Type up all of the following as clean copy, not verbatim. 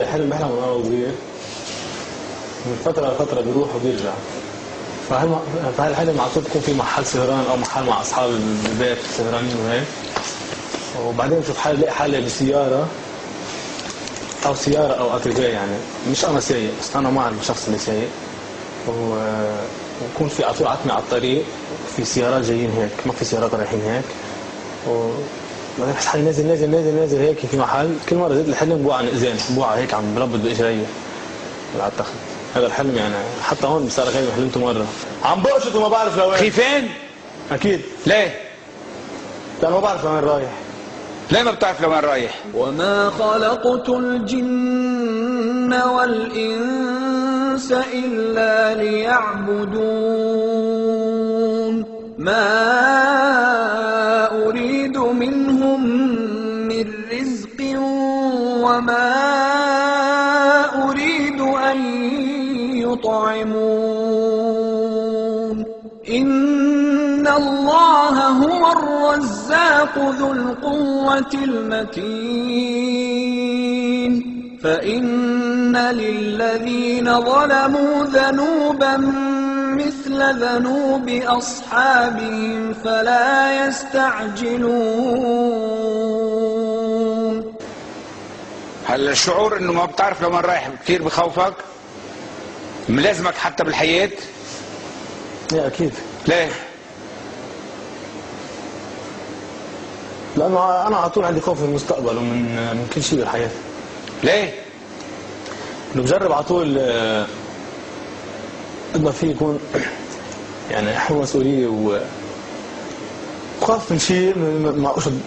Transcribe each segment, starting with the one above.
الحلم بحلم وانا صغير، من فترة لفترة بيروح وبيرجع. فهالحلم على طول بكون في محل سهران او محل مع اصحاب البيت سهرانين وهيك، وبعدين بشوف حالي بلاقي حالي بسيارة او سيارة او قطر يعني مش انا سايق، بس انا مع الشخص اللي سايق، ويكون في على طول عتمة على الطريق، في سيارات جايين هيك، ما في سيارات رايحين هيك، وبعدين بحس حالي نازل نازل نازل نازل هيك في محل. كل مرة زيت الحلم بوقع نقزين، بوقع هيك عم بلبط باجري على التخت. هذا الحلم يعني حتى هون بصير غير حلمته مرة عم بقشط وما بعرف لوين. خيفان؟ اكيد. ليه؟ لأنه ما بعرف لوين رايح. ليه ما بتعرف لوين رايح؟ وما خلقت الجن والإنس إلا ليعبدون ما أريد منهم من رزق وما أريد أن يطعمون إن الله هو الرزاق ذو القوة المتين فإن للذين ظلموا ذنوبا مثل ذنوب أصحابهم فلا يستعجلون. هل الشعور انه ما بتعرف لوين رايح كثير بخوفك؟ ملازمك حتى بالحياة؟ ايه اكيد. ليه؟ لأنه أنا على طول عندي خوف من المستقبل ومن كل شيء بالحياة. ليه؟ إنه بجرب على طول قد ما في يكون يعني أحمل مسؤولية وخاف من شيء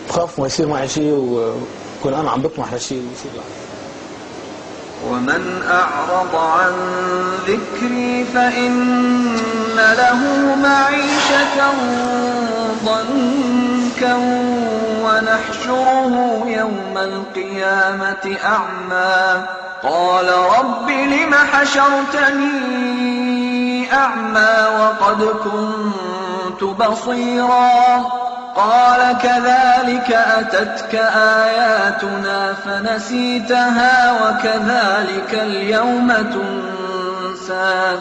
بخاف ما يصير معي شيء وكون أنا عم بطمح لشيء ويصير لا. ومن أعرض عن ذكري فإن له معيشة ضنكا ونحشره يوم القيامة أعمى قال رب لم حشرتني أعمى وقد كنت بصيرا قال كذلك أتتك آياتنا فنسيتها وكذلك اليوم تنسى.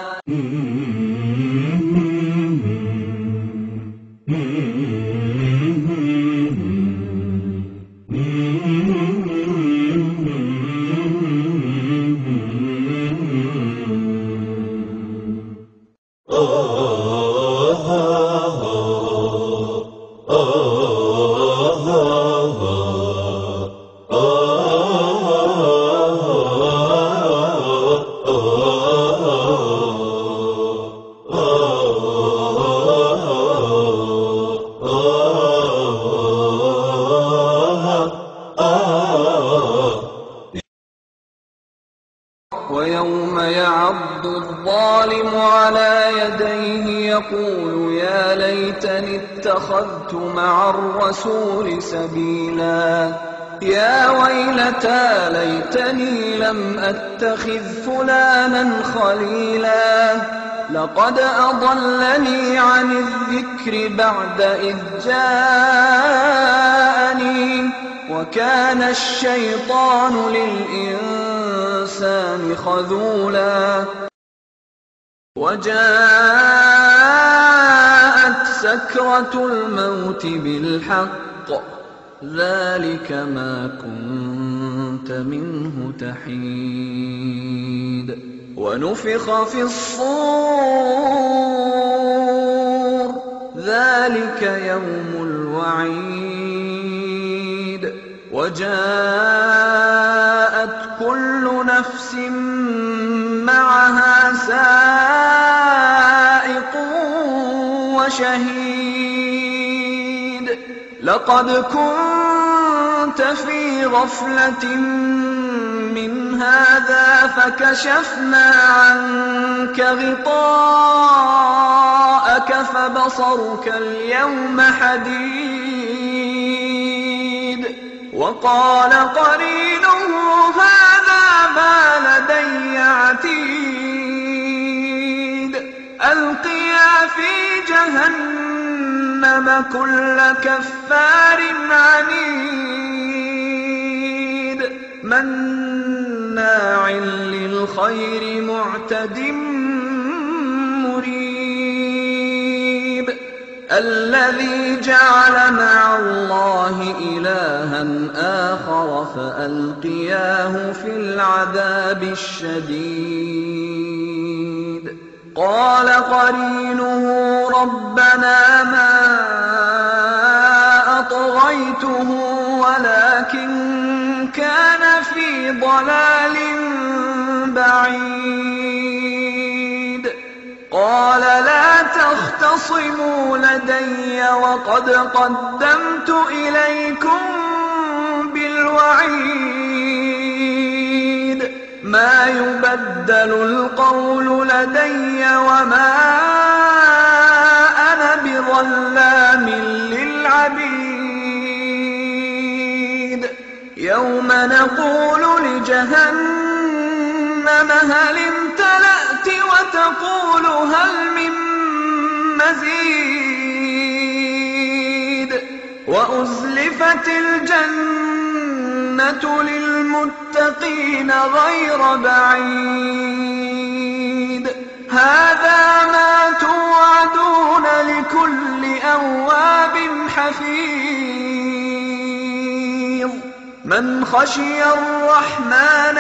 ويوم يعض الظالم على يديه يقول يا ليتني اتخذت مع الرسول سبيلا يا ويلتى ليتني لم أتخذ فلانا خليلا لقد أضلني عن الذكر بعد إذ جاءني وكان الشيطان للإنسان خذولا وجاءت سكرة الموت بالحق ذلك ما كنت منه تحيد ونفخ في الصور ذلك يوم الوعيد وجاءت كل نفس معها سائق شهيد لقد كنت في غفلة من هذا فكشفنا عنك غطاءك فبصرك اليوم حديد وقال قرينه هذا ما لدي عتيد ألقيا في جهنم كل كفار عنيد مناع للخير معتد مريب الذي جعل مع الله إلها آخر فألقياه في العذاب الشديد قال قرينه ربنا ما أطغيته ولكن كان في ضلال بعيد قال لا تختصموا لدي وقد قدمت إليكم بالوعيد ما يبدل القول لدي وما أنا بظلام للعبيد يوم نقول لجهنم هل امتلأت وتقول هل من مزيد وأزلفت الجنة للمتقين غير بعيد هذا ما توعدون لكل أواب حفيظ من خشي الرحمن